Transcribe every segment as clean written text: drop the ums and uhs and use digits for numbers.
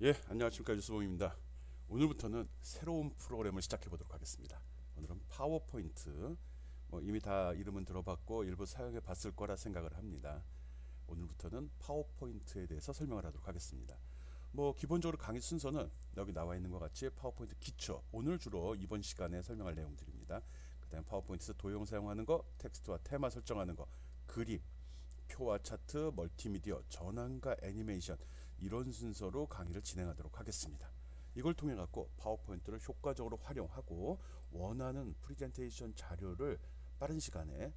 예, 안녕하십니까 유수봉입니다. 오늘부터는 새로운 프로그램을 시작해 보도록 하겠습니다. 오늘은 파워포인트. 이미 다 이름은 들어봤고 일부 사용해 봤을 거라 생각을 합니다. 오늘부터는 파워포인트에 대해서 설명을 하도록 하겠습니다. 기본적으로 강의 순서는 여기 나와 있는 것 같이 파워포인트 기초, 오늘 주로 이번 시간에 설명할 내용들입니다. 그다음 파워포인트에서 도형 사용하는 거, 텍스트와 테마 설정하는 거, 그림, 표와 차트, 멀티미디어, 전환과 애니메이션, 이런 순서로 강의를 진행하도록 하겠습니다. 이걸 통해 갖고 파워포인트를 효과적으로 활용하고 원하는 프레젠테이션 자료를 빠른 시간에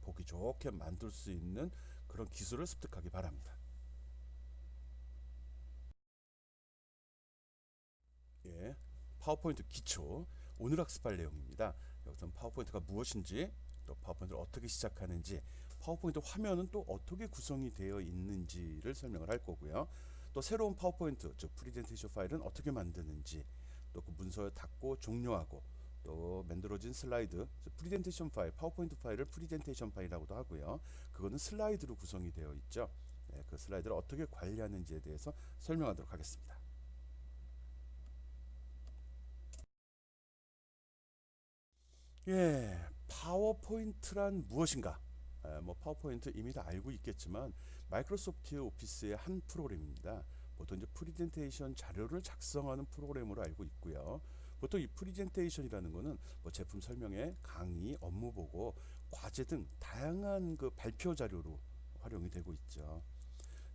보기 좋게 만들 수 있는 그런 기술을 습득하기 바랍니다. 예, 파워포인트 기초, 오늘 학습할 내용입니다. 여기서 파워포인트가 무엇인지, 또 파워포인트를 어떻게 시작하는지, 파워포인트 화면은 또 어떻게 구성이 되어 있는지를 설명을 할 거고요. 또 새로운 파워포인트, 즉 프레젠테이션 파일은 어떻게 만드는지, 또 그 문서를 닫고 종료하고, 또 만들어진 슬라이드, 즉 프레젠테이션 파일, 파워포인트 파일을 프레젠테이션 파일이라고도 하고요. 그거는 슬라이드로 구성이 되어 있죠. 네, 그 슬라이드를 어떻게 관리하는지에 대해서 설명하도록 하겠습니다. 예, 파워포인트란 무엇인가? 파워포인트 이미 다 알고 있겠지만 마이크로소프트 오피스의 한 프로그램입니다. 보통 이제 프리젠테이션 자료를 작성하는 프로그램으로 알고 있고요. 보통 이 프리젠테이션이라는 거는 제품 설명회, 강의, 업무 보고, 과제 등 다양한 그 발표 자료로 활용이 되고 있죠.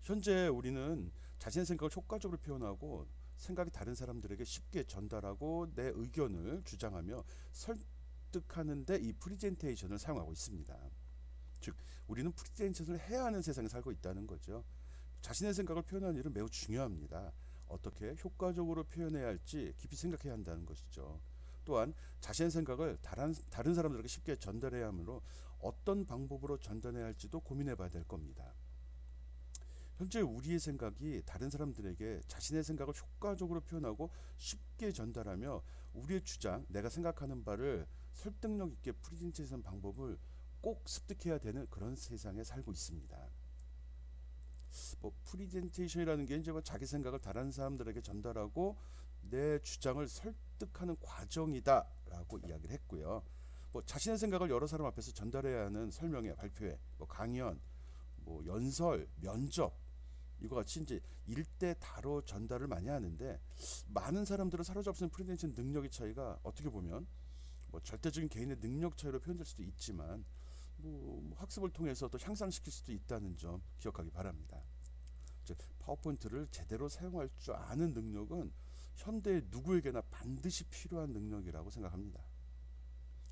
현재 우리는 자신의 생각을 효과적으로 표현하고 생각이 다른 사람들에게 쉽게 전달하고 내 의견을 주장하며 설득하는데 이 프리젠테이션을 사용하고 있습니다. 즉 우리는 프리젠테이션을 해야 하는 세상에 살고 있다는 거죠. 자신의 생각을 표현하는 일은 매우 중요합니다. 어떻게 효과적으로 표현해야 할지 깊이 생각해야 한다는 것이죠. 또한 자신의 생각을 다른 사람들에게 쉽게 전달해야 하므로 어떤 방법으로 전달해야 할지도 고민해 봐야 될 겁니다. 현재 우리의 생각이 다른 사람들에게 자신의 생각을 효과적으로 표현하고 쉽게 전달하며 우리의 주장, 내가 생각하는 바를 설득력 있게 프리젠테이션 방법을 꼭 습득해야 되는 그런 세상에 살고 있습니다. 프리젠테이션이라는 게 이제 자기 생각을 다른 사람들에게 전달하고 내 주장을 설득하는 과정이다라고 이야기를 했고요. 자신의 생각을 여러 사람 앞에서 전달해야 하는 설명회, 발표회, 강연, 연설, 면접, 이거 같이 이제 일대 다로 전달을 많이 하는데 많은 사람들을 사로잡는 프리젠테이션 능력의 차이가 어떻게 보면 절대적인 개인의 능력 차이로 표현될 수도 있지만 학습을 통해서 또 향상시킬 수도 있다는 점 기억하기 바랍니다. 즉 파워포인트를 제대로 사용할 줄 아는 능력은 현대 누구에게나 반드시 필요한 능력이라고 생각합니다.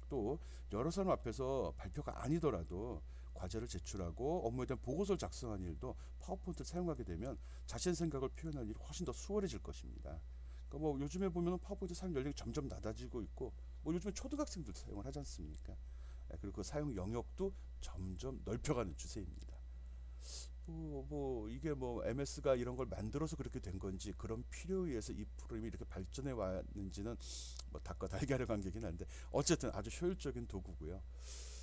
또 여러 사람 앞에서 발표가 아니더라도 과제를 제출하고 업무에 대한 보고서를 작성하는 일도 파워포인트를 사용하게 되면 자신의 생각을 표현할 일이 훨씬 더 수월해질 것입니다. 그러니까 요즘에 보면 파워포인트 사용 연령이 점점 낮아지고 있고 요즘에 초등학생들도 사용을 하지 않습니까? 그리고 그 사용 영역도 점점 넓혀가는 추세입니다. 이게 MS가 이런 걸 만들어서 그렇게 된 건지 그런 필요에 의해서 이 프로그램이 이렇게 발전해 왔는지는 닭과 달걀의 관계긴 한데 어쨌든 아주 효율적인 도구고요.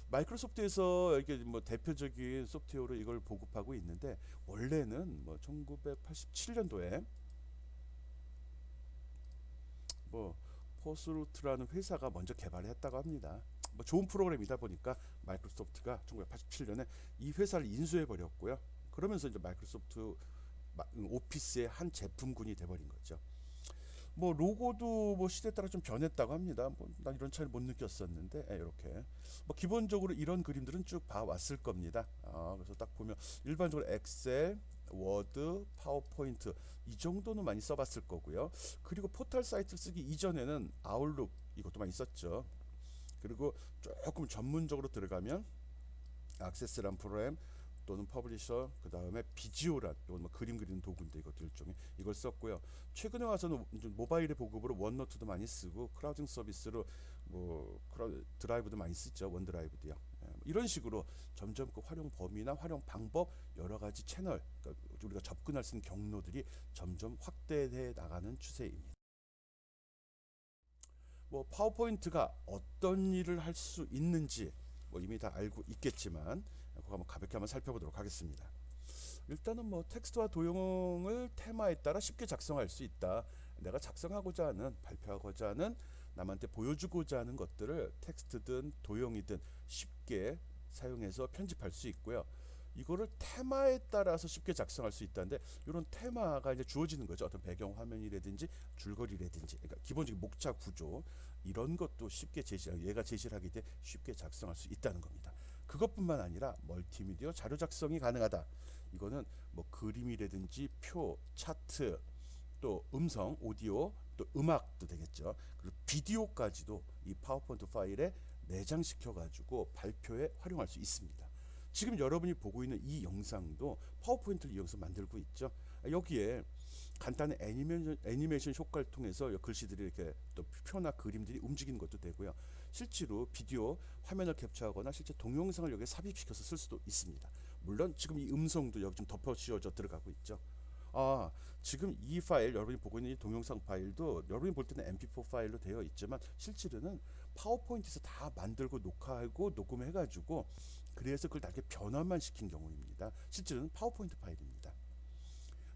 마이크로소프트에서 이게 대표적인 소프트웨어로 이걸 보급하고 있는데 원래는 1987년도에 포스루트라는 회사가 먼저 개발을 했다고 합니다. 좋은 프로그램이다 보니까 마이크로소프트가 1987년에 이 회사를 인수해 버렸고요. 그러면서 이제 마이크로소프트 오피스의 한 제품군이 돼버린 거죠. 로고도 시대에 따라 좀 변했다고 합니다. 난 이런 차이를 못 느꼈었는데 이렇게 기본적으로 이런 그림들은 쭉 봐왔을 겁니다. 그래서 딱 보면 일반적으로 엑셀, 워드, 파워포인트 이 정도는 많이 써봤을 거고요. 그리고 포털 사이트 쓰기 이전에는 아웃룩 이것도 많이 썼죠. 그리고 조금 전문적으로 들어가면 액세스란 프로그램 또는 퍼블리셔, 그 다음에 비지오란 이건 그림 그리는 도구인데 이것도 일종의 이걸 썼고요. 최근에 와서는 모바일의 보급으로 원노트도 많이 쓰고 크라우딩 서비스로 드라이브도 많이 쓰죠. 원드라이브도요. 이런 식으로 점점 그 활용 범위나 활용 방법 여러 가지 채널, 그러니까 우리가 접근할 수 있는 경로들이 점점 확대해 나가는 추세입니다. 파워포인트가 어떤 일을 할 수 있는지 이미 다 알고 있겠지만 그거 한번 가볍게 한번 살펴보도록 하겠습니다. 일단은 뭐 텍스트와 도형을 테마에 따라 쉽게 작성할 수 있다. 내가 작성하고자 하는, 발표하고자 하는, 남한테 보여주고자 하는 것들을 텍스트든 도형이든 쉽게 사용해서 편집할 수 있고요. 이거를 테마에 따라서 쉽게 작성할 수 있다는데, 이런 테마가 이제 주어지는 거죠. 어떤 배경 화면이라든지 줄거리라든지, 그러니까 기본적인 목차 구조 이런 것도 쉽게 얘가 제시를 하기 때문에 쉽게 작성할 수 있다는 겁니다. 그것뿐만 아니라 멀티미디어 자료 작성이 가능하다. 이거는 뭐 그림이라든지 표, 차트, 또 음성, 오디오, 또 음악도 되겠죠. 그리고 비디오까지도 이 파워포인트 파일에 내장시켜 가지고 발표에 활용할 수 있습니다. 지금 여러분이 보고 있는 이 영상도 파워포인트를 이용해서 만들고 있죠. 여기에 간단한 애니메이션 효과를 통해서 글씨들이 이렇게 또 표나 그림들이 움직이는 것도 되고요. 실제로 비디오 화면을 캡처하거나 실제 동영상을 여기에 삽입시켜서 쓸 수도 있습니다. 물론 지금 이 음성도 여기 좀 덮어 씌워져 들어가고 있죠. 아, 지금 이 파일, 여러분이 보고 있는 이 동영상 파일도 여러분이 볼 때는 MP4 파일로 되어 있지만 실제로는 파워포인트에서 다 만들고 녹화하고 녹음해가지고 그래서 그걸 나중에 변환만 시킨 경우입니다. 실제로는 파워포인트 파일입니다.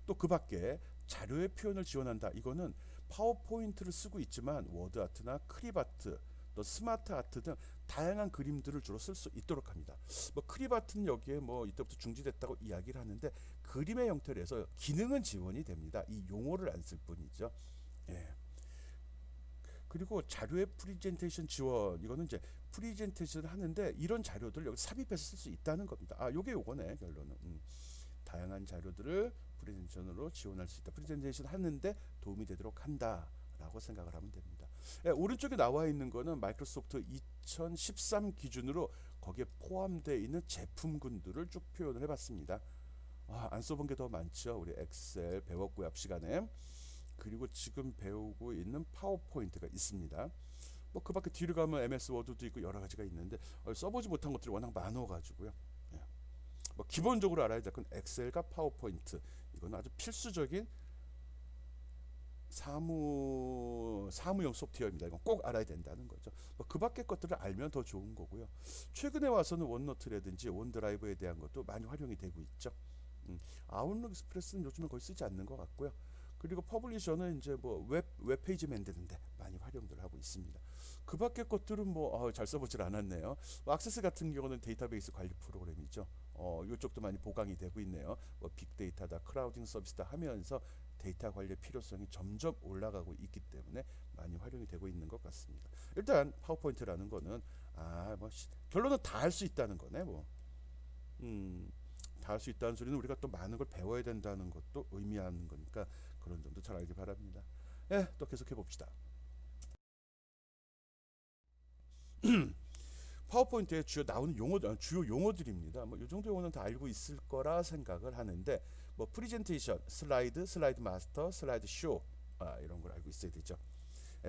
또 그 밖에 자료의 표현을 지원한다. 이거는 파워포인트를 쓰고 있지만 워드 아트나 크립 아트, 또 스마트 아트 등 다양한 그림들을 주로 쓸 수 있도록 합니다. 뭐 크립 아트는 여기에 뭐 이때부터 중지됐다고 이야기를 하는데 그림의 형태로 해서 기능은 지원이 됩니다. 이 용어를 안 쓸 뿐이죠. 예. 그리고 자료의 프리젠테이션 지원, 이거는 이제 프리젠테이션을 하는데 이런 자료들 여기 삽입해서 쓸 수 있다는 겁니다. 아, 요게 요거네 결론은. 다양한 자료들을 프레젠테이션으로 지원할 수 있다. 프레젠테이션 하는데 도움이 되도록 한다라고 생각을 하면 됩니다. 예, 오른쪽에 나와 있는 거는 마이크로소프트 2013 기준으로 거기에 포함되어 있는 제품군들을 쭉 표현을 해봤습니다. 아, 안 써본 게 더 많죠. 우리 엑셀 배웠고요 앞 시간에. 그리고 지금 배우고 있는 파워포인트가 있습니다. 뭐 그 밖에 뒤로 가면 MS 워드도 있고 여러 가지가 있는데 써보지 못한 것들이 워낙 많아가지고요. 예. 뭐 기본적으로 알아야 될 건 엑셀과 파워포인트, 이건 아주 필수적인 사무용 소프트웨어입니다. 이건 꼭 알아야 된다는 거죠. 뭐 그 밖의 것들을 알면 더 좋은 거고요. 최근에 와서는 원노트라든지 원드라이브에 대한 것도 많이 활용이 되고 있죠. 아웃룩 익스프레스는 요즘에 거의 쓰지 않는 것 같고요. 그리고 퍼블리셔는 이제 뭐 웹페이지 만드는데 많이 활용들 하고 있습니다. 그 밖의 것들은 뭐 잘 써보질 않았네요. 뭐 액세스 같은 경우는 데이터베이스 관리 프로그램이죠. 이쪽도 많이 보강이 되고 있네요. 뭐 빅데이터다, 크라우딩 서비스다 하면서 데이터 관리 필요성이 점점 올라가고 있기 때문에 많이 활용이 되고 있는 것 같습니다. 일단 파워포인트라는 거는 뭐 결론은 다 할 수 있다는 거네. 뭐 다 할 수 있다는 소리는 우리가 또 많은 걸 배워야 된다는 것도 의미하는 거니까 그런 점도 잘 알기 바랍니다. 예, 또 계속해 봅시다. 파워포인트에 주요 용어들입니다. 뭐 이 정도 용어는 다 알고 있을 거라 생각을 하는데 뭐 프리젠테이션, 슬라이드 마스터, 슬라이드 쇼 이런 걸 알고 있어야 되죠.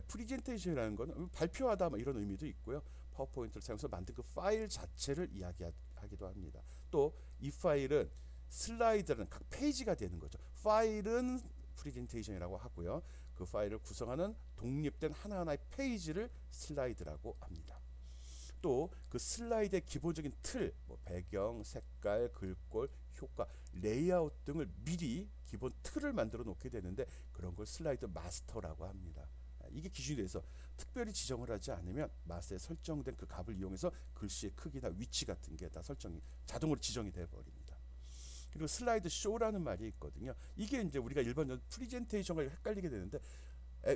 프리젠테이션이라는 거는 발표하다 뭐 이런 의미도 있고요. 파워포인트를 사용해서 만든 그 파일 자체를 이야기하기도 합니다. 또 이 파일은 슬라이드라는 각 페이지가 되는 거죠. 파일은 프리젠테이션이라고 하고요. 그 파일을 구성하는 독립된 하나하나의 페이지를 슬라이드라고 합니다. 또 그 슬라이드의 기본적인 틀, 뭐 배경, 색깔, 글꼴, 효과, 레이아웃 등을 미리 기본 틀을 만들어 놓게 되는데 그런 걸 슬라이드 마스터라고 합니다. 이게 기준이 돼서 특별히 지정을 하지 않으면 마스터에 설정된 그 값을 이용해서 글씨의 크기나 위치 같은 게 다 자동으로 지정이 돼 버립니다. 그리고 슬라이드 쇼라는 말이 있거든요. 이게 이제 우리가 일반적으로 프리젠테이션과 헷갈리게 되는데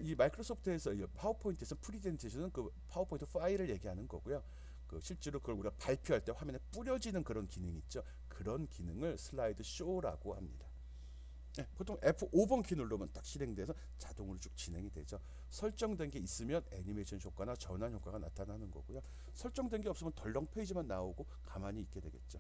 이 마이크로소프트에서 파워포인트에서 프리젠테이션은 그 파워포인트 파일을 얘기하는 거고요. 그 실제로 그걸 우리가 발표할 때 화면에 뿌려지는 그런 기능이 있죠. 그런 기능을 슬라이드 쇼라고 합니다. 네, 보통 F5번 키 누르면 딱 실행돼서 자동으로 쭉 진행이 되죠. 설정된 게 있으면 애니메이션 효과나 전환 효과가 나타나는 거고요. 설정된 게 없으면 덜렁 페이지만 나오고 가만히 있게 되겠죠.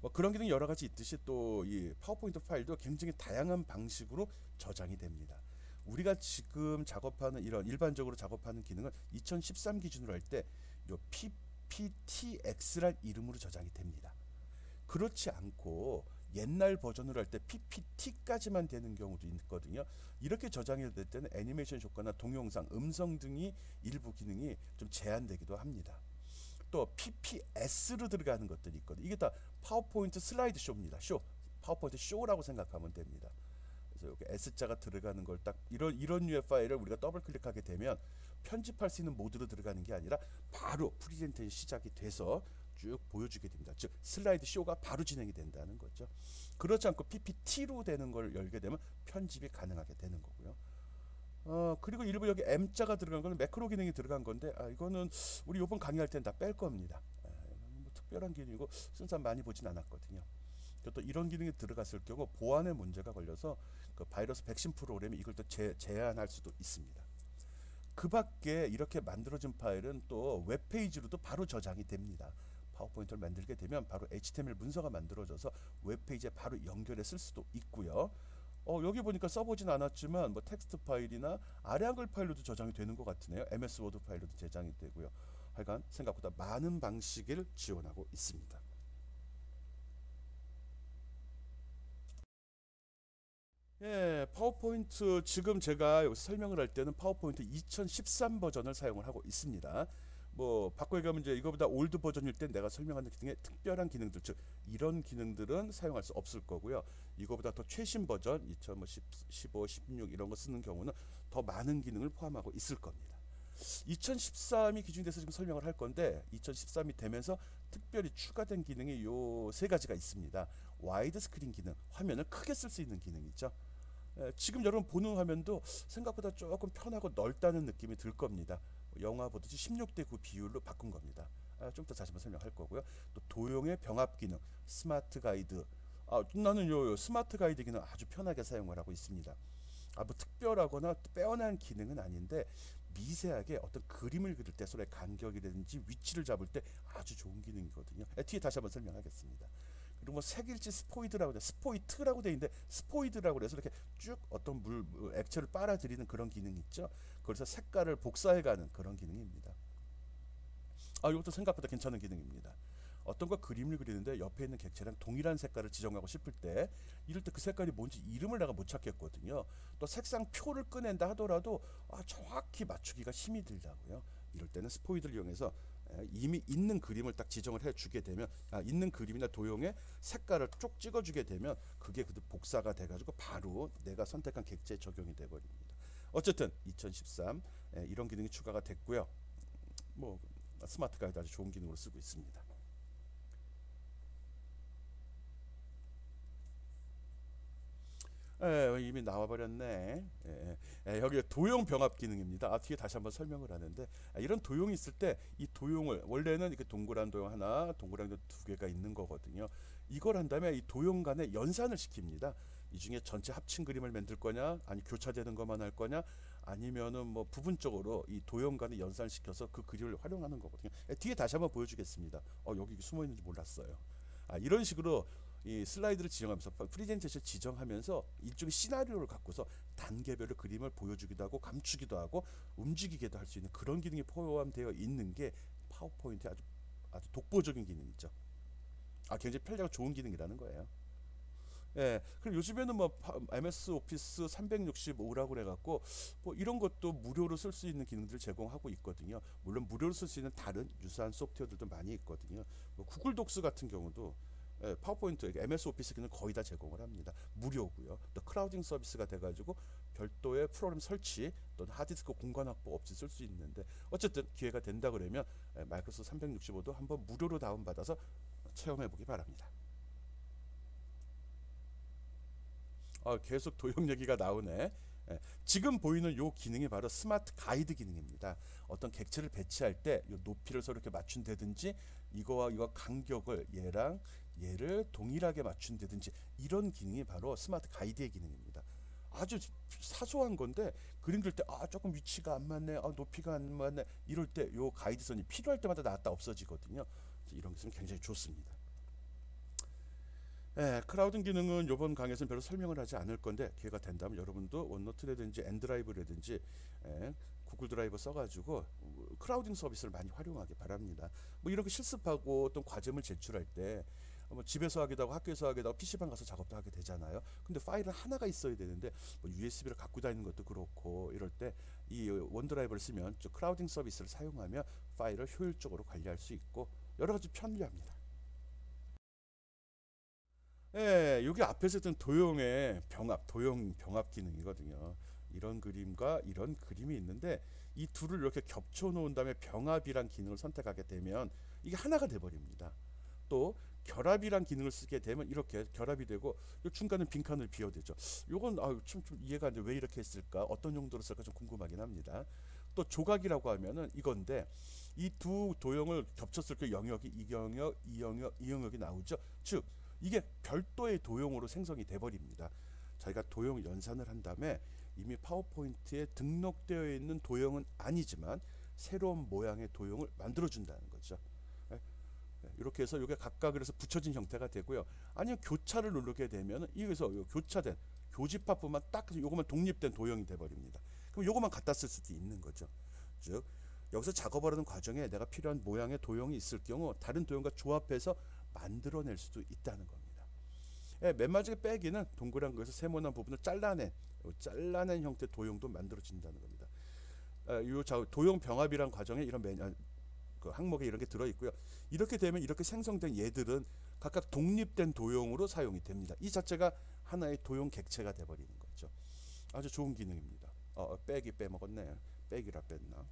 뭐 그런 기능이 여러 가지 있듯이 또 이 파워포인트 파일도 굉장히 다양한 방식으로 저장이 됩니다. 우리가 지금 작업하는 이런 일반적으로 작업하는 기능은 2013 기준으로 할 때 요 PPTX란 이름으로 저장이 됩니다. 그렇지 않고 옛날 버전으로 할 때 PPT까지만 되는 경우도 있거든요. 이렇게 저장이 될 때는 애니메이션 효과나 동영상, 음성 등이 일부 기능이 좀 제한되기도 합니다. 또 PPS로 들어가는 것들이 있거든요. 이게 다 파워포인트 슬라이드 쇼입니다. 쇼. 파워포인트 쇼라고 생각하면 됩니다. 그래서 여기 S자가 들어가는 걸 딱 이런 류의 파일을 우리가 더블 클릭하게 되면 편집할 수 있는 모드로 들어가는 게 아니라 바로 프리젠테이션 시작이 돼서 쭉 보여주게 됩니다. 즉 슬라이드 쇼가 바로 진행이 된다는 거죠. 그렇지 않고 PPT로 되는 걸 열게 되면 편집이 가능하게 되는 거고요. 그리고 일부 여기 M자가 들어간 거는 매크로 기능이 들어간 건데 이거는 우리 이번 강의할 때는 다 뺄 겁니다. 뭐 특별한 기능이고 쓴 사람 많이 보진 않았거든요. 또 이런 기능이 들어갔을 경우 보안에 문제가 걸려서 그 바이러스 백신 프로그램이 이걸 또 제한할 수도 있습니다. 그 밖에 이렇게 만들어진 파일은 또 웹페이지로도 바로 저장이 됩니다. 파워포인트를 만들게 되면 바로 HTML 문서가 만들어져서 웹페이지에 바로 연결해 쓸 수도 있고요. 여기 보니까 써보진 않았지만 뭐 텍스트 파일이나 아래 한글 파일로도 저장이 되는 것 같으네요. MS 워드 파일로도 저장이 되고요. 하여간 생각보다 많은 방식을 지원하고 있습니다. 예, 파워포인트 지금 제가 여기서 설명을 할 때는 파워포인트 2013 버전을 사용을 하고 있습니다. 뭐 바꿔 얘기하면 이제 이거보다 올드 버전일 때 내가 설명하는 기능의 특별한 기능들, 즉 이런 기능들은 사용할 수 없을 거고요. 이거보다 더 최신 버전 2015, 16 이런 거 쓰는 경우는 더 많은 기능을 포함하고 있을 겁니다. 2013이 기준이 돼서 지금 설명을 할 건데 2013이 되면서 특별히 추가된 기능이 요 세 가지가 있습니다. 와이드 스크린 기능, 화면을 크게 쓸 수 있는 기능이죠. 지금 여러분 보는 화면도 생각보다 조금 편하고 넓다는 느낌이 들 겁니다. 영화 보듯이 16대 9 비율로 바꾼 겁니다. 좀 더 다시 한번 설명할 거고요. 또 도형의 병합 기능, 스마트 가이드. 나는 요 스마트 가이드 기능 아주 편하게 사용을 하고 있습니다. 뭐 특별하거나 빼어난 기능은 아닌데 미세하게 어떤 그림을 그릴 때 서로의 간격이라든지 위치를 잡을 때 아주 좋은 기능이거든요. 뒤에 다시 한번 설명하겠습니다. 그리고 뭐 색일지 스포이트라고 돼 있는데 스포이드라고 해서 이렇게 쭉 어떤 액체를 빨아들이는 그런 기능이 있죠. 그래서 색깔을 복사해가는 그런 기능입니다. 이것도 생각보다 괜찮은 기능입니다. 어떤 거 그림을 그리는데 옆에 있는 객체랑 동일한 색깔을 지정하고 싶을 때 이럴 때 그 색깔이 뭔지 이름을 내가 못 찾겠거든요. 또 색상 표를 꺼낸다 하더라도 정확히 맞추기가 힘이 들다고요. 이럴 때는 스포이드를 이용해서 이미 있는 그림을 딱 지정을 해주게 되면 있는 그림이나 도형에 색깔을 쭉 찍어주게 되면 그게 복사가 돼가지고 바로 내가 선택한 객체에 적용이 돼버립니다. 어쨌든 2013 이런 기능이 추가가 됐고요. 뭐 스마트 가이드 아주 좋은 기능으로 쓰고 있습니다. 이미 나와버렸네. 여기 도형 병합 기능입니다. 뒤에 다시 한번 설명을 하는데 이런 도형이 있을 때 이 도형을 원래는 이렇게 동그란 도형 하나, 동그란 도형 두 개가 있는 거거든요. 이걸 한 다음에 이 도형 간에 연산을 시킵니다. 이 중에 전체 합친 그림을 만들 거냐, 아니 교차되는 것만 할 거냐, 아니면은 뭐 부분적으로 이 도형 간에 연산을 시켜서 그 그림을 활용하는 거거든요. 뒤에 다시 한번 보여주겠습니다. 여기 숨어 있는지 몰랐어요. 이런 식으로 이 슬라이드를 지정하면서 프리젠테이션 지정하면서 일종의 시나리오를 갖고서 단계별로 그림을 보여주기도 하고 감추기도 하고 움직이기도 할 수 있는 그런 기능이 포함되어 있는 게 파워포인트의 아주 독보적인 기능이죠. 굉장히 편리하고 좋은 기능이라는 거예요. 그리고 요즘에는 뭐 MS 오피스 365라고 그래갖고 뭐 이런 것도 무료로 쓸 수 있는 기능들을 제공하고 있거든요. 물론 무료로 쓸 수 있는 다른 유사한 소프트웨어들도 많이 있거든요. 뭐 구글 독스 같은 경우도 파워포인트, MS 오피스 기능 거의 다 제공을 합니다. 무료고요. 또 크라우딩 서비스가 돼가지고 별도의 프로그램 설치 또는 하드디스크 공간 확보 없이 쓸 수 있는데 어쨌든 기회가 된다 그러면 마이크로소프트 365도 한번 무료로 다운받아서 체험해 보기 바랍니다. 계속 도형 얘기가 나오네. 지금 보이는 요 기능이 바로 스마트 가이드 기능입니다. 어떤 객체를 배치할 때 요 높이를 서로 이렇게 맞춘다든지 이거와 이거 간격을 얘를 동일하게 맞춘다든지 이런 기능이 바로 스마트 가이드의 기능입니다. 아주 사소한 건데 그림 그릴 때 조금 위치가 안 맞네, 높이가 안 맞네 이럴 때 요 가이드선이 필요할 때마다 나왔다 없어지거든요. 이런 것은 굉장히 좋습니다. 크라우딩 기능은 이번 강의에서는 별로 설명을 하지 않을 건데 기회가 된다면 여러분도 원노트라든지 엔드라이브라든지 구글 드라이브 써가지고 크라우딩 서비스를 많이 활용하기 바랍니다. 뭐 이런 거 실습하고 또 과제물 제출할 때 뭐 집에서 하기도 하고 학교에서 하기도 하고 PC방 가서 작업도 하게 되잖아요. 근데 파일은 하나가 있어야 되는데 뭐 USB를 갖고 다니는 것도 그렇고 이럴 때 이 원드라이브를 쓰면 저 크라우딩 서비스를 사용하면 파일을 효율적으로 관리할 수 있고 여러 가지 편리합니다. 예, 여기 앞에서 했던 도형의 병합, 도형 병합 기능이거든요. 이런 그림과 이런 그림이 있는데 이 둘을 이렇게 겹쳐 놓은 다음에 병합이란 기능을 선택하게 되면 이게 하나가 돼 버립니다. 또 결합이란 기능을 쓰게 되면 이렇게 결합이 되고 요 중간에 빈칸을 비워야 되죠. 요건 좀 이해가 안 돼. 왜 이렇게 했을까? 어떤 용도로 쓸까 좀 궁금하긴 합니다. 또 조각이라고 하면은 이건데 이 두 도형을 겹쳤을 때 영역이 이 영역, 이 영역, 이 영역이 나오죠. 즉 이게 별도의 도형으로 생성이 돼 버립니다. 저희가 도형 연산을 한 다음에 이미 파워포인트에 등록되어 있는 도형은 아니지만 새로운 모양의 도형을 만들어 준다는 거죠. 이렇게 해서 이게 각각 그래서 붙여진 형태가 되고요. 아니면 교차를 누르게 되면 여기서 교차된 교집합부만 딱 요것만 독립된 도형이 돼 버립니다. 그럼 요것만 갖다 쓸 수도 있는 거죠. 즉 여기서 작업을 하는 과정에 내가 필요한 모양의 도형이 있을 경우 다른 도형과 조합해서 만들어낼 수도 있다는 겁니다. 예, 맨 마지막에 빼기는 동그란 거에서 세모난 부분을 잘라낸 형태 도형도 만들어진다는 겁니다. 이 도형 병합이란 과정에 이런 그 항목에 이런 게 들어 있고요. 이렇게 되면 이렇게 생성된 얘들은 각각 독립된 도형으로 사용이 됩니다. 이 자체가 하나의 도형 객체가 돼 버리는 거죠. 아주 좋은 기능입니다. 빼기 빼먹었네. 빼기라 뺐나?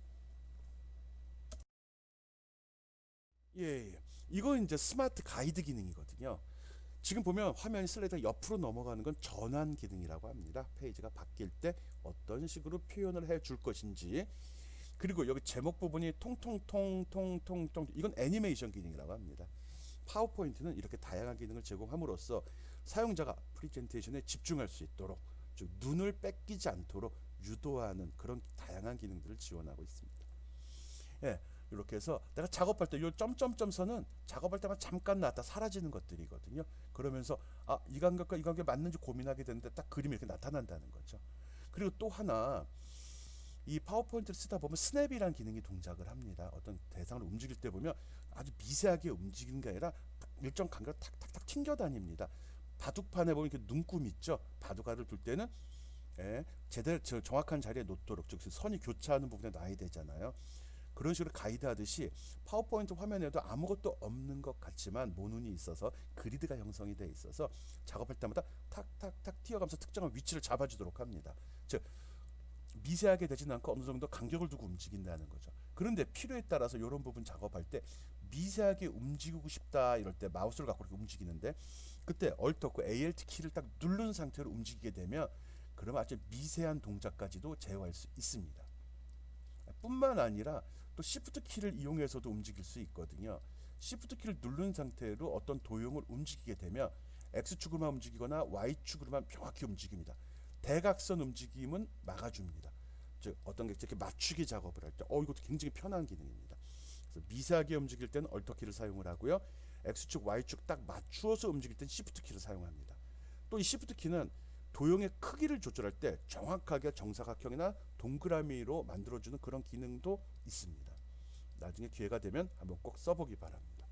예, 예. 이거 이제 스마트 가이드 기능이거든요. 지금 보면 화면이 슬라이드가 옆으로 넘어가는 건 전환 기능이라고 합니다. 페이지가 바뀔 때 어떤 식으로 표현을 해 줄 것인지. 그리고 여기 제목 부분이 통통통통통통 이건 애니메이션 기능이라고 합니다. 파워포인트는 이렇게 다양한 기능을 제공함으로써 사용자가 프레젠테이션에 집중할 수 있도록 즉 눈을 뺏기지 않도록 유도하는 그런 다양한 기능들을 지원하고 있습니다. 예, 이렇게 해서 내가 작업할 때 이 점점점 선은 작업할 때만 잠깐 나왔다 사라지는 것들이거든요. 그러면서 이 간격과 이 간격이 맞는지 고민하게 되는데 딱 그림이 이렇게 나타난다는 거죠. 그리고 또 하나 이 파워포인트를 쓰다 보면 스냅이라는 기능이 동작을 합니다. 어떤 대상을 움직일 때 보면 아주 미세하게 움직이는 게 아니라 일정 간격을 탁탁탁 튕겨 다닙니다. 바둑판에 보면 이렇게 눈금 있죠. 바둑알을 둘 때는 제대로 정확한 자리에 놓도록 즉 선이 교차하는 부분에 놔야 되잖아요. 그런 식으로 가이드하듯이 파워포인트 화면에도 아무것도 없는 것 같지만 모눈이 있어서 그리드가 형성이 돼 있어서 작업할 때마다 탁탁탁 튀어가면서 특정한 위치를 잡아주도록 합니다. 즉 미세하게 되진 않고 어느 정도 간격을 두고 움직인다는 거죠. 그런데 필요에 따라서 이런 부분 작업할 때 미세하게 움직이고 싶다 이럴 때 마우스를 갖고 이렇게 움직이는데 그때 Alt 그 ALT 키를 딱 누른 상태로 움직이게 되면 그러면 아주 미세한 동작까지도 제어할 수 있습니다. 뿐만 아니라 또 Shift 키를 이용해서도 움직일 수 있거든요. Shift 키를 누른 상태로 어떤 도형을 움직이게 되면 X축으로만 움직이거나 Y축으로만 명확히 움직입니다. 대각선 움직임은 막아줍니다. 즉 어떤 게 이렇게 맞추기 작업을 할 때 이것도 굉장히 편한 기능입니다. 그래서 미세하게 움직일 때는 Alt 키를 사용을 하고요. X축, Y축 딱 맞추어서 움직일 때는 Shift 키를 사용합니다. 또 이 Shift 키는 도형의 크기를 조절할 때 정확하게 정사각형이나 동그라미로 만들어주는 그런 기능도 있습니다. 나중에 기회가 되면 한번 꼭 써보기 바랍니다.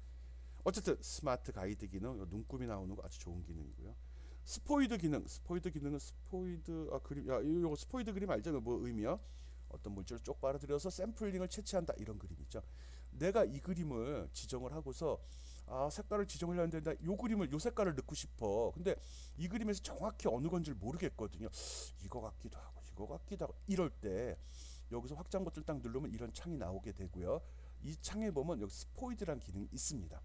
어쨌든 스마트 가이드 기능, 눈금이 나오는 거 아주 좋은 기능이고요. 스포이드 기능, 스포이드는 그림, 이거 스포이드 그림 알죠? 뭐 의미요? 어떤 물질을 쪽 빨아들여서 샘플링을 채취한다 이런 그림이죠. 내가 이 그림을 지정을 하고서 색깔을 지정을 하는데 나 요 그림을 요 색깔을 넣고 싶어. 근데 이 그림에서 정확히 어느 건지를 모르겠거든요. 이거 같기도 하고 이거 같기도 하고 이럴 때 여기서 확장 버튼을 딱 누르면 이런 창이 나오게 되고요. 이 창에 보면 여기 스포이드라는 기능이 있습니다.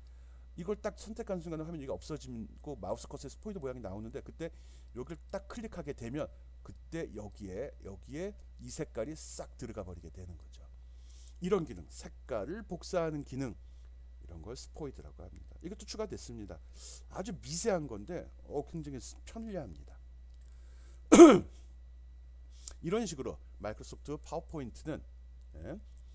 이걸 딱 선택하는 순간 화면이 없어지고 마우스 컷에 스포이드 모양이 나오는데 그때 여기를 딱 클릭하게 되면 그때 여기에 이 색깔이 싹 들어가 버리게 되는 거죠. 이런 기능, 색깔을 복사하는 기능 이런 걸 스포이드라고 합니다. 이것도 추가됐습니다. 아주 미세한 건데 굉장히 편리합니다. 이런 식으로 마이크로소프트 파워포인트는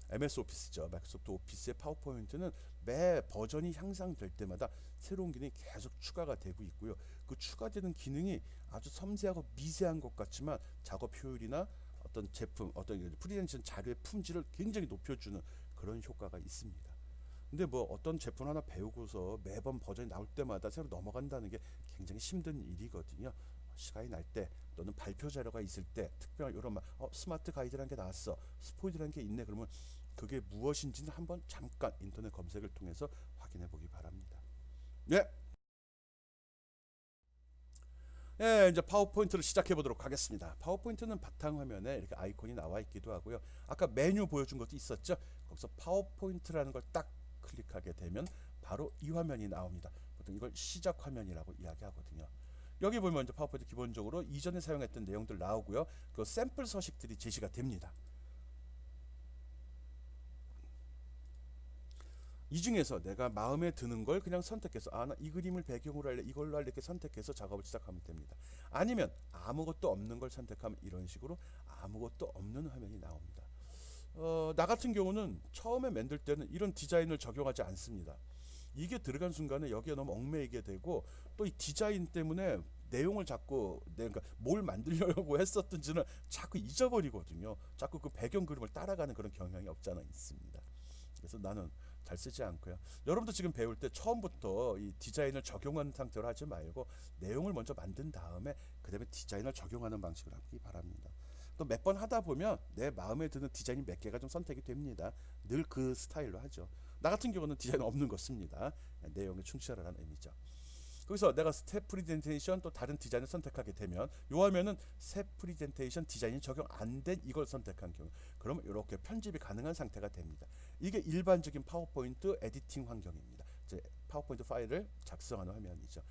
MS 오피스죠. 마이크로소프트 오피스의 파워포인트는 매 버전이 향상될 때마다 새로운 기능이 계속 추가가 되고 있고요. 그 추가되는 기능이 아주 섬세하고 미세한 것 같지만 작업 효율이나 어떤 제품, 어떤 프리젠테이션 자료의 품질을 굉장히 높여주는 그런 효과가 있습니다. 근데 뭐 어떤 제품 하나 배우고서 매번 버전이 나올 때마다 새로 넘어간다는 게 굉장히 힘든 일이거든요. 시간이 날 때 또는 발표 자료가 있을 때 특별한 이런 스마트 가이드라는 게 나왔어, 스포이드라는 게 있네, 그러면 그게 무엇인지는 한번 잠깐 인터넷 검색을 통해서 확인해 보기 바랍니다. 네, 예, 이제 파워포인트를 시작해 보도록 하겠습니다. 파워포인트는 바탕화면에 이렇게 아이콘이 나와 있기도 하고요. 아까 메뉴 보여준 것도 있었죠. 거기서 파워포인트라는 걸 딱 클릭하게 되면 바로 이 화면이 나옵니다. 보통 이걸 시작 화면이라고 이야기하거든요. 여기 보면 이제 파워포인트 기본적으로 이전에 사용했던 내용들 나오고요. 그 샘플 서식들이 제시가 됩니다. 이 중에서 내가 마음에 드는 걸 그냥 선택해서 나 이 그림을 배경으로 할래, 이걸로 할래, 이렇게 선택해서 작업을 시작하면 됩니다. 아니면 아무것도 없는 걸 선택하면 이런 식으로 아무것도 없는 화면이 나옵니다. 나 같은 경우는 처음에 만들 때는 이런 디자인을 적용하지 않습니다. 이게 들어간 순간에 여기에 너무 얽매이게 되고 또 이 디자인 때문에 내용을 자꾸 내가 뭘 만들려고 했었던지는 자꾸 잊어버리거든요. 자꾸 그 배경 그림을 따라가는 그런 경향이 없잖아 있습니다. 그래서 나는 잘 쓰지 않고요. 여러분도 지금 배울 때 처음부터 이 디자인을 적용한 상태로 하지 말고 내용을 먼저 만든 다음에 그 다음에 디자인을 적용하는 방식으로 하기 바랍니다. 또 몇 번 하다 보면 내 마음에 드는 디자인이 몇 개가 좀 선택이 됩니다. 늘 그 스타일로 하죠. 나 같은 경우는 디자인 없는 거 씁니다. 내용에 충실하라는 의미죠. 거기서 내가 스텝 프리젠테이션 또 다른 디자인을 선택하게 되면 요 화면은 새 프리젠테이션 디자인이 적용 안 된 이걸 선택한 경우, 그러면 이렇게 편집이 가능한 상태가 됩니다. 이게 일반적인 파워포인트 에디팅 환경입니다. 이제 파워포인트 파일을 작성하는 화면이죠.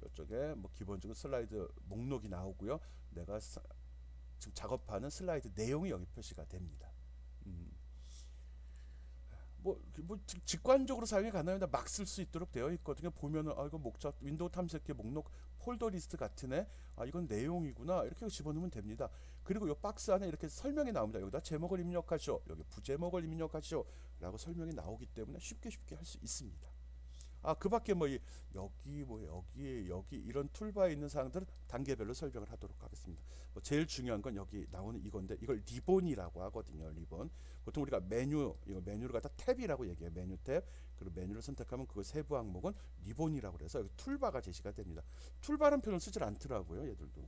이쪽에 뭐 기본적으로 슬라이드 목록이 나오고요. 내가 지금 작업하는 슬라이드 내용이 여기 표시가 됩니다. 음. 뭐 직관적으로 사용이 가능합니다. 막 쓸 수 있도록 되어 있거든요. 보면은 이거 목차 윈도우 탐색기 목록 폴더 리스트 같으네. 이건 내용이구나. 이렇게 집어넣으면 됩니다. 그리고 이 박스 안에 이렇게 설명이 나옵니다. 여기다 제목을 입력하시오. 여기 부제목을 입력하시오. 라고 설명이 나오기 때문에 쉽게 할 수 있습니다. 그 밖에 여기 이런 툴바에 있는 사항들은 단계별로 설명을 하도록 하겠습니다. 제일 중요한 건 여기 나오는 이건데 이걸 리본이라고 하거든요. 리본. 보통 우리가 이거 메뉴를 갖다 탭이라고 얘기해요. 메뉴 탭. 그리고 메뉴를 선택하면 그 세부 항목은 리본이라고 그래서 여기 툴바가 제시가 됩니다. 툴바라는 표현을 쓰질 않더라고요. 얘들도.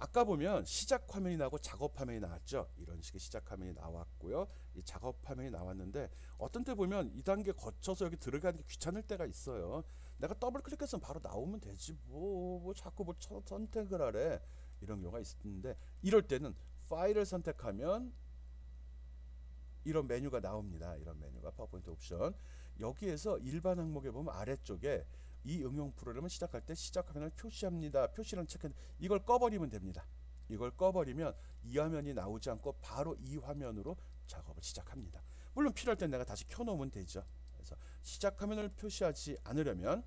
아까 보면 시작 화면이 나오고 작업 화면이 나왔죠. 이런 식의 시작 화면이 나왔고요. 이 작업 화면이 나왔는데 어떤 때 보면 이 단계 거쳐서 여기 들어가는 게 귀찮을 때가 있어요. 내가 더블 클릭해서 바로 나오면 되지 뭐 자꾸 선택을 하래. 이런 경우가 있는데 이럴 때는 파일을 선택하면 이런 메뉴가 나옵니다. 이런 메뉴가 파워포인트 옵션. 여기에서 일반 항목에 보면 아래쪽에 이 응용 프로그램을 시작할 때 시작 화면을 표시합니다. 표시랑 체크. 이걸 꺼버리면 됩니다. 이걸 꺼버리면 이 화면이 나오지 않고 바로 이 화면으로 작업을 시작합니다. 물론 필요할 때 내가 다시 켜놓으면 되죠. 그래서 시작 화면을 표시하지 않으려면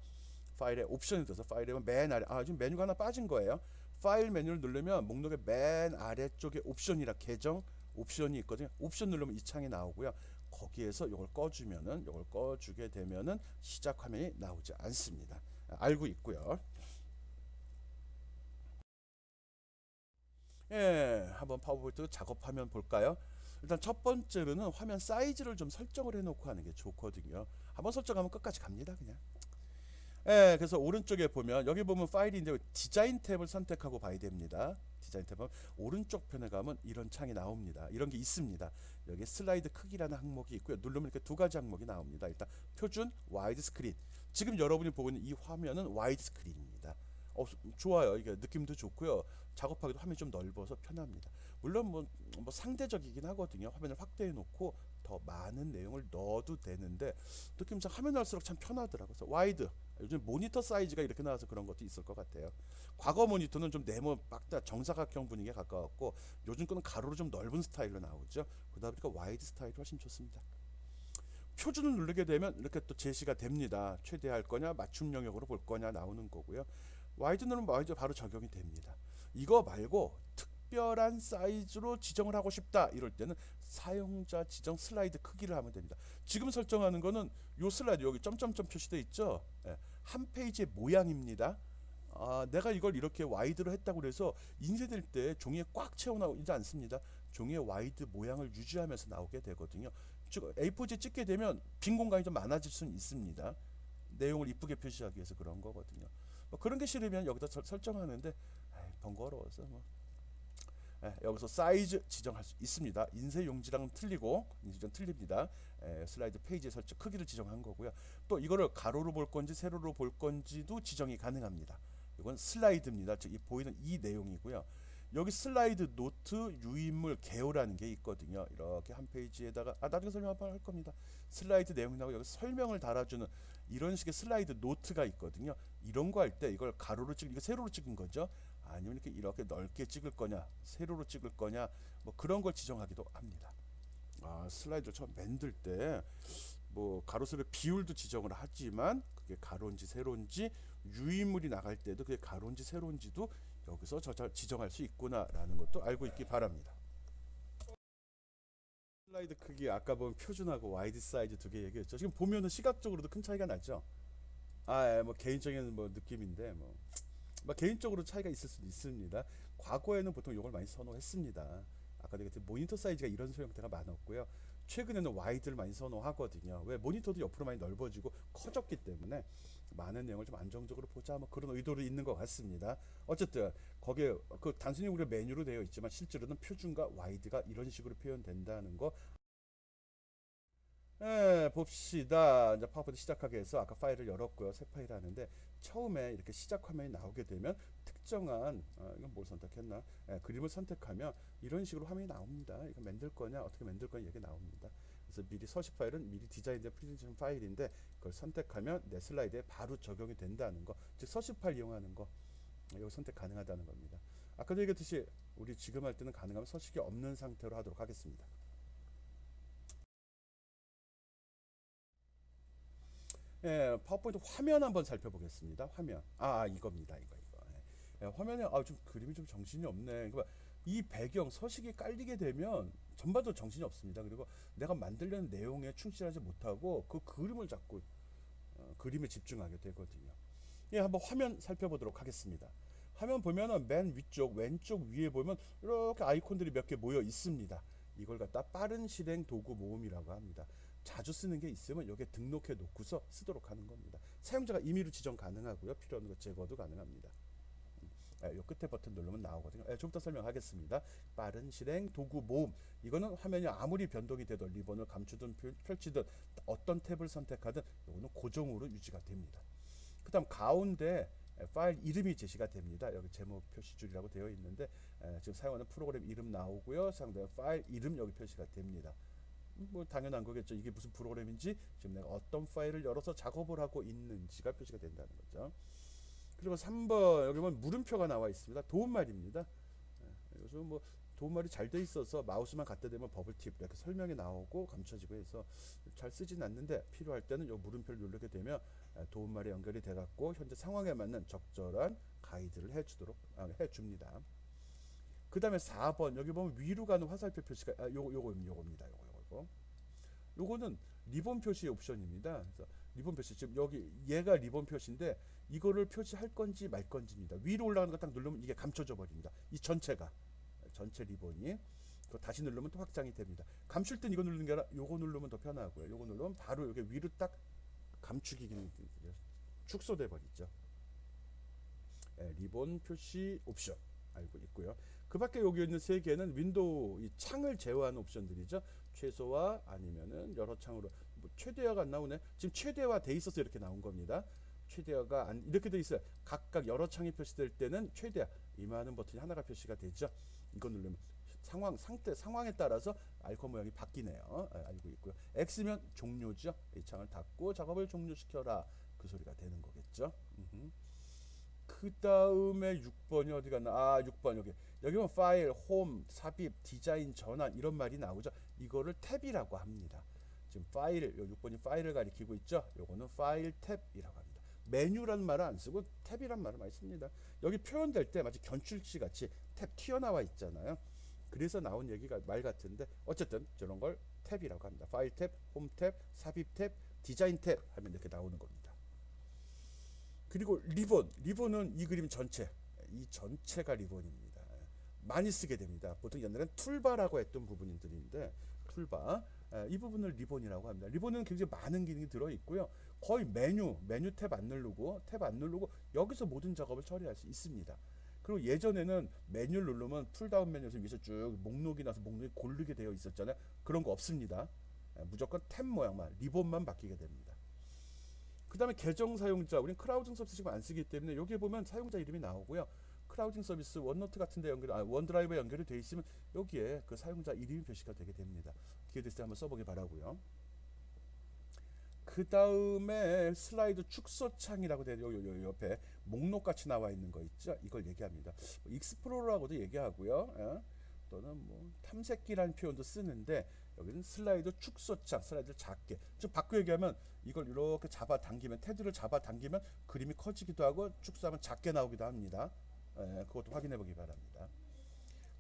파일에 옵션이 들어서 파일에 맨 아래 지금 메뉴가 하나 빠진 거예요. 파일 메뉴를 누르면 목록의 맨 아래쪽에 옵션이라 계정 옵션이 있거든요. 옵션 누르면 이 창이 나오고요. 거기에서 이걸 꺼주면은 이걸 꺼주게 되면은 시작 화면이 나오지 않습니다. 알고 있고요. 예, 한번 파워포인트 작업하면 볼까요? 일단 첫 번째로는 화면 사이즈를 좀 설정을 해놓고 하는 게 좋거든요. 한번 설정하면 끝까지 갑니다, 그냥. 예, 그래서 오른쪽에 보면 여기 보면 파일인데 디자인 탭을 선택하고 봐야 됩니다. 디자인 탭은 오른쪽 편에 가면 이런 창이 나옵니다. 이런 게 있습니다. 여기 슬라이드 크기라는 항목이 있고요. 누르면 이렇게 두 가지 항목이 나옵니다. 일단 표준 와이드 스크린. 지금 여러분이 보고 있는 이 화면은 와이드 스크린입니다. 좋아요. 이게 느낌도 좋고요. 작업하기도 화면이 좀 넓어서 편합니다. 물론 뭐 상대적이긴 하거든요. 화면을 확대해 놓고 더 많은 내용을 넣어도 되는데 느낌상 화면 할수록 참 편하더라고요. 그래서 와이드. 요즘 모니터 사이즈가 이렇게 나와서 그런 것도 있을 것 같아요. 과거 모니터는 좀 네모 빡다 정사각형 분위기에 가까웠고 요즘 거는 가로로 좀 넓은 스타일로 나오죠. 그러다 보니까 와이드 스타일이 훨씬 좋습니다. 표준을 누르게 되면 이렇게 또 제시가 됩니다. 최대할 거냐 맞춤 영역으로 볼 거냐 나오는 거고요. 와이드 누르면 와이드 바로 적용이 됩니다. 이거 말고 특별한 사이즈로 지정을 하고 싶다 이럴 때는 사용자 지정 슬라이드 크기를 하면 됩니다. 지금 설정하는 거는 요 슬라이드 여기 점점점 표시되어 있죠. 한 페이지의 모양입니다. 내가 이걸 이렇게 와이드로 했다고 해서 인쇄될 때 종이에 꽉 채워 나오지 않습니다. 종이의 와이드 모양을 유지하면서 나오게 되거든요. 즉 A4지에 찍게 되면 빈 공간이 좀 많아질 수는 있습니다. 내용을 이쁘게 표시하기 위해서 그런 거거든요. 뭐 그런 게 싫으면 여기다 설정하는데 번거로워서 뭐 여기서 사이즈 지정할 수 있습니다. 인쇄 용지랑 틀리고 인쇄용 틀립니다. 슬라이드 페이지 설정 크기를 지정한 거고요. 또 이거를 가로로 볼 건지 세로로 볼 건지도 지정이 가능합니다. 이건 슬라이드입니다. 즉 이 보이는 이 내용이고요. 여기 슬라이드 노트 유인물 개요라는 게 있거든요. 이렇게 한 페이지에다가 나중에 설명 한번 할 겁니다. 슬라이드 내용이 나오고 여기 설명을 달아주는 이런 식의 슬라이드 노트가 있거든요. 이런 거 할 때 이걸 가로로 찍 이거 세로로 찍은 거죠. 아니면 이렇게 넓게 찍을 거냐, 세로로 찍을 거냐, 뭐 그런 걸 지정하기도 합니다. 슬라이드를 처음 만들 때 뭐 가로 세로 비율도 지정을 하지만 그게 가로인지 세로인지 유인물이 나갈 때도 그게 가로인지 세로인지도 여기서 지정할 수 있구나라는 것도 알고 있기 바랍니다. 슬라이드 크기 아까 보면 표준하고 와이드 사이즈 두 개 얘기했죠. 지금 보면은 시각적으로도 큰 차이가 나죠. 뭐 개인적인 뭐 느낌인데 뭐 개인적으로 차이가 있을 수도 있습니다. 과거에는 보통 이걸 많이 선호했습니다. 아까 얘기했듯이 모니터 사이즈가 이런 형태가 많았고요. 최근에는 와이드를 많이 선호하거든요. 왜 모니터도 옆으로 많이 넓어지고 커졌기 때문에 많은 내용을 좀 안정적으로 보자 뭐 그런 의도로 있는 것 같습니다. 어쨌든 거기에 그 단순히 우리가 메뉴로 되어 있지만 실제로는 표준과 와이드가 이런 식으로 표현된다는 거 봅시다. 이제 파워포인트 시작하기 위해서 아까 파일을 열었고요. 새 파일 하는데 처음에 이렇게 시작 화면이 나오게 되면 특정한 이건 뭘 선택했나? 그림을 선택하면 이런 식으로 화면이 나옵니다. 이거 만들 거냐? 어떻게 만들 거냐? 얘기 나옵니다. 그래서 미리 서식 파일은 미리 디자인된 프레젠테이션 파일인데 그걸 선택하면 내 슬라이드에 바로 적용이 된다는 거. 즉 서식 파일 이용하는 거. 여기 선택 가능하다는 겁니다. 아까도 얘기했듯이 우리 지금 할 때는 가능하면 서식이 없는 상태로 하도록 하겠습니다. 파워포인트 화면 한번 살펴보겠습니다. 화면. 이겁니다. 이거. 화면에 좀 그림이 좀 정신이 없네. 그러니까 이 배경 서식이 깔리게 되면 전반적으로 정신이 없습니다. 그리고 내가 만들려는 내용에 충실하지 못하고 그 그림을 자꾸 그림에 집중하게 되거든요. 한번 화면 살펴보도록 하겠습니다. 화면 보면은 맨 위쪽 왼쪽 위에 보면 이렇게 아이콘들이 몇 개 모여 있습니다. 이걸 갖다 빠른 실행 도구 모음이라고 합니다. 자주 쓰는 게 있으면 여기에 등록해 놓고서 쓰도록 하는 겁니다. 사용자가 임의로 지정 가능하고요. 필요한 것 제거도 가능합니다. 요 끝에 버튼 누르면 나오거든요. 좀더 설명하겠습니다. 빠른 실행 도구 모음. 이거는 화면이 아무리 변동이 돼도 리본을 감추든 펼치든 어떤 탭을 선택하든 이거는 고정으로 유지가 됩니다. 그 다음 가운데 파일 이름이 제시가 됩니다. 여기 제목 표시줄이라고 되어 있는데 지금 사용하는 프로그램 이름 나오고요. 사용되는 파일 이름 여기 표시가 됩니다. 뭐 당연한 거겠죠. 이게 무슨 프로그램인지 지금 내가 어떤 파일을 열어서 작업을 하고 있는지가 표시가 된다는 거죠. 그리고 3번 여기 보면 물음표가 나와 있습니다. 도움말입니다. 요즘 뭐 도움말이 잘 돼 있어서 마우스만 갖다 대면 버블팁 이렇게 설명이 나오고 감춰지고 해서 잘 쓰진 않는데 필요할 때는 요 물음표를 누르게 되면 도움말이 연결이 돼 갖고 현재 상황에 맞는 적절한 가이드를 해줍니다. 그 다음에 4번 여기 보면 위로 가는 화살표 표시가 요겁니다. 요거는 리본 표시 옵션입니다. 그래서 리본 표시 지금 여기 얘가 리본 표시인데 이거를 표시할 건지 말 건지입니다. 위로 올라가는 거 딱 누르면 이게 감춰져 버립니다. 이 전체가 전체 리본이 다시 누르면 또 확장이 됩니다. 감출 땐 이거 누르는 게 아니라 요거 누르면 더 편하고요. 요거 누르면 바로 여기 위로 딱 감추기 기능이 축소돼 버리죠. 리본 표시 옵션 알고 있고요. 그 밖에 여기 있는 세 개는 윈도우 이 창을 제어하는 옵션들이죠. 최소화 아니면은 여러 창으로 뭐 최대화가 안 나오네. 지금 최대화 돼 있어서 이렇게 나온 겁니다. 최대화가 이렇게 돼 있어요. 각각 여러 창이 표시될 때는 최대화 이만한 버튼이 하나가 표시가 되죠. 이거 누르면 상황에 따라서 아이콘 모양이 바뀌네요. 알고 있고요. X면 종료죠. 이 창을 닫고 작업을 종료시켜라. 그 소리가 되는 거겠죠. 그 다음에 6번이 어디 갔나? 6번 여기 보면 파일, 홈, 삽입, 디자인, 전환 이런 말이 나오죠. 이거를 탭이라고 합니다. 지금 파일, 6번이 파일을 가리키고 있죠. 요거는 파일 탭이라고 합니다. 메뉴라는 말을 안 쓰고 탭이란 말을 많이 씁니다. 여기 표현될 때 마치 견출지 같이 탭 튀어나와 있잖아요. 그래서 나온 얘기가 말 같은데 어쨌든 저런 걸 탭이라고 합니다. 파일 탭, 홈 탭, 삽입 탭, 디자인 탭 하면 이렇게 나오는 겁니다. 그리고 리본은 이 그림 전체, 이 전체가 리본입니다. 많이 쓰게 됩니다. 보통 옛날엔 툴바라고 했던 부분들인데 툴바 이 부분을 리본이라고 합니다. 리본은 굉장히 많은 기능이 들어 있고요. 거의 메뉴 탭 안 누르고 여기서 모든 작업을 처리할 수 있습니다. 그리고 예전에는 메뉴를 누르면 풀다운 메뉴에서 위에서 쭉 목록이 나서 목록이 고르게 되어 있었잖아요. 그런 거 없습니다. 무조건 탭 모양만 리본만 바뀌게 됩니다. 그 다음에 계정 사용자, 우린 크라우딩 서비스 지금 안 쓰기 때문에 여기에 보면 사용자 이름이 나오고요. 크라우딩 서비스 원노트 같은 데 원드라이브에 연결이 되어 있으면 여기에 그 사용자 이름이 표시가 되게 됩니다. 기회 됐을 때 한번 써보기 바라고요. 그 다음에 슬라이드 축소창이라고 되어 요 옆에 목록같이 나와 있는 거 있죠? 이걸 얘기합니다. 익스플로러라고도 얘기하고요. 또는 뭐 탐색기라는 표현도 쓰는데 여기는 슬라이드 축소창, 슬라이드를 작게. 좀 바꿔 얘기하면 이걸 이렇게 잡아당기면 테두리를 잡아당기면 그림이 커지기도 하고 축소하면 작게 나오기도 합니다. 그것도 확인해 보기 바랍니다.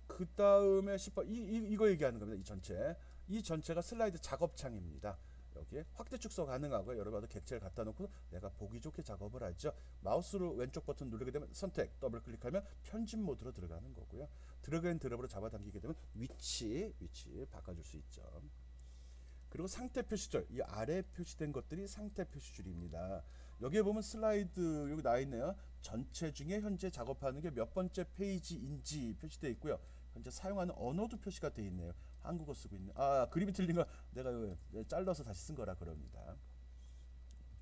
그 다음에 이거 얘기하는 겁니다. 이 전체가 슬라이드 작업창입니다. 여기에 확대 축소 가능하고요. 여러분도 객체를 갖다 놓고 내가 보기 좋게 작업을 하죠. 마우스로 왼쪽 버튼 누르게 되면 선택, 더블 클릭하면 편집 모드로 들어가는 거고요. 드래그 앤 드롭으로 잡아당기게 되면 위치 바꿔줄 수 있죠. 그리고 상태 표시줄, 이 아래 표시된 것들이 상태 표시줄입니다. 여기에 보면 슬라이드 여기 나와 있네요. 전체 중에 현재 작업하는 게 몇 번째 페이지인지 표시되어 있고요. 현재 사용하는 언어도 표시가 되어 있네요. 한국어 쓰고 있네. 그림이 틀린 거 내가 잘라서 다시 쓴 거라 그럽니다.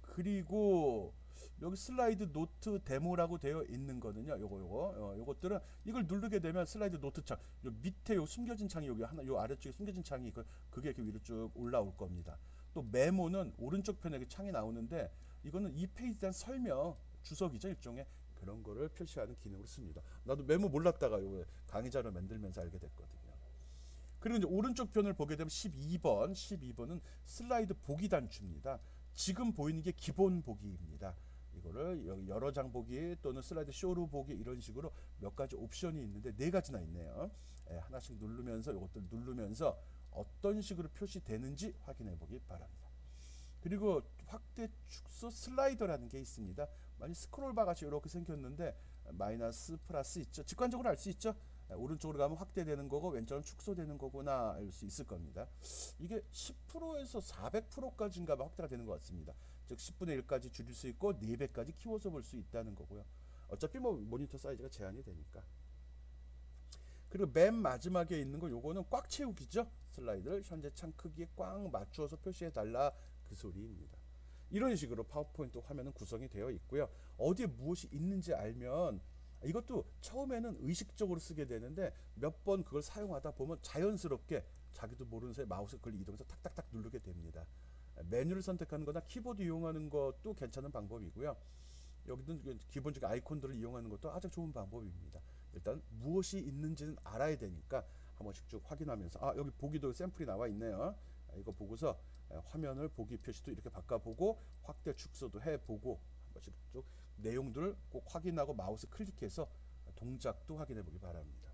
그리고 여기 슬라이드 노트 데모라고 되어 있는 거는요. 요것들은 이걸 누르게 되면 슬라이드 노트 창, 요 밑에 요 숨겨진 창이 여기 하나, 요 아래쪽에 숨겨진 창이 그게 이렇게 위로 쭉 올라올 겁니다. 또 메모는 오른쪽 편에 이렇게 창이 나오는데 이거는 이 페이지에 대한 설명, 주석이죠, 일종의 그런 거를 표시하는 기능으로 씁니다. 나도 메모 몰랐다가 요 강의자료 만들면서 알게 됐거든요. 그리고 이제 오른쪽 편을 보게 되면 12번은 슬라이드 보기 단추입니다. 지금 보이는 게 기본 보기입니다. 이거를 여러 장 보기 또는 슬라이드 쇼로 보기 이런 식으로 몇 가지 옵션이 있는데 네 가지나 있네요. 하나씩 누르면서 이것들 누르면서 어떤 식으로 표시되는지 확인해 보기 바랍니다. 그리고 확대 축소 슬라이더라는 게 있습니다. 많이 스크롤바 같이 이렇게 생겼는데 마이너스 플러스 있죠. 직관적으로 알 수 있죠. 오른쪽으로 가면 확대되는 거고 왼쪽은 축소되는 거구나 알 수 있을 겁니다. 이게 10%에서 400%까지인가 확대가 되는 것 같습니다. 즉 10분의 1까지 줄일 수 있고 4배까지 키워서 볼 수 있다는 거고요. 어차피 뭐 모니터 사이즈가 제한이 되니까. 그리고 맨 마지막에 있는 거 요거는 꽉 채우기죠. 슬라이드를 현재 창 크기에 꽉 맞추어서 표시해 달라 그 소리입니다. 이런 식으로 파워포인트 화면은 구성이 되어 있고요. 어디에 무엇이 있는지 알면 이것도 처음에는 의식적으로 쓰게 되는데 몇 번 그걸 사용하다 보면 자연스럽게 자기도 모르는 사이에 마우스 그걸 이동해서 탁탁탁 누르게 됩니다. 메뉴를 선택하는 거나 키보드 이용하는 것도 괜찮은 방법이고요. 여기는 기본적인 아이콘들을 이용하는 것도 아주 좋은 방법입니다. 일단 무엇이 있는지는 알아야 되니까 한 번씩 쭉 확인하면서 여기 보기도 샘플이 나와 있네요. 이거 보고서 화면을 보기 표시도 이렇게 바꿔보고 확대 축소도 해보고 한 번씩 쭉 내용들을 꼭 확인하고 마우스 클릭해서 동작도 확인해 보기 바랍니다.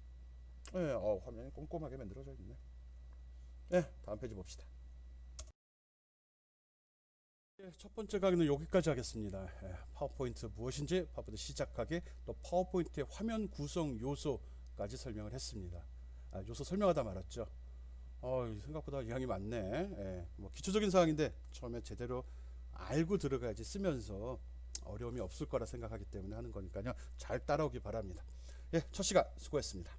화면이 꼼꼼하게 만들어져 있네. 다음 페이지 봅시다. 첫 번째 강의는 여기까지 하겠습니다. 파워포인트 무엇인지 파워포인트 시작하기 또 파워포인트의 화면 구성 요소까지 설명을 했습니다. 요소 설명하다 말았죠. 생각보다 양이 많네. 뭐 기초적인 사항인데 처음에 제대로 알고 들어가야지 쓰면서 어려움이 없을 거라 생각하기 때문에 하는 거니까요. 잘 따라오기 바랍니다. 첫 시간 수고했습니다.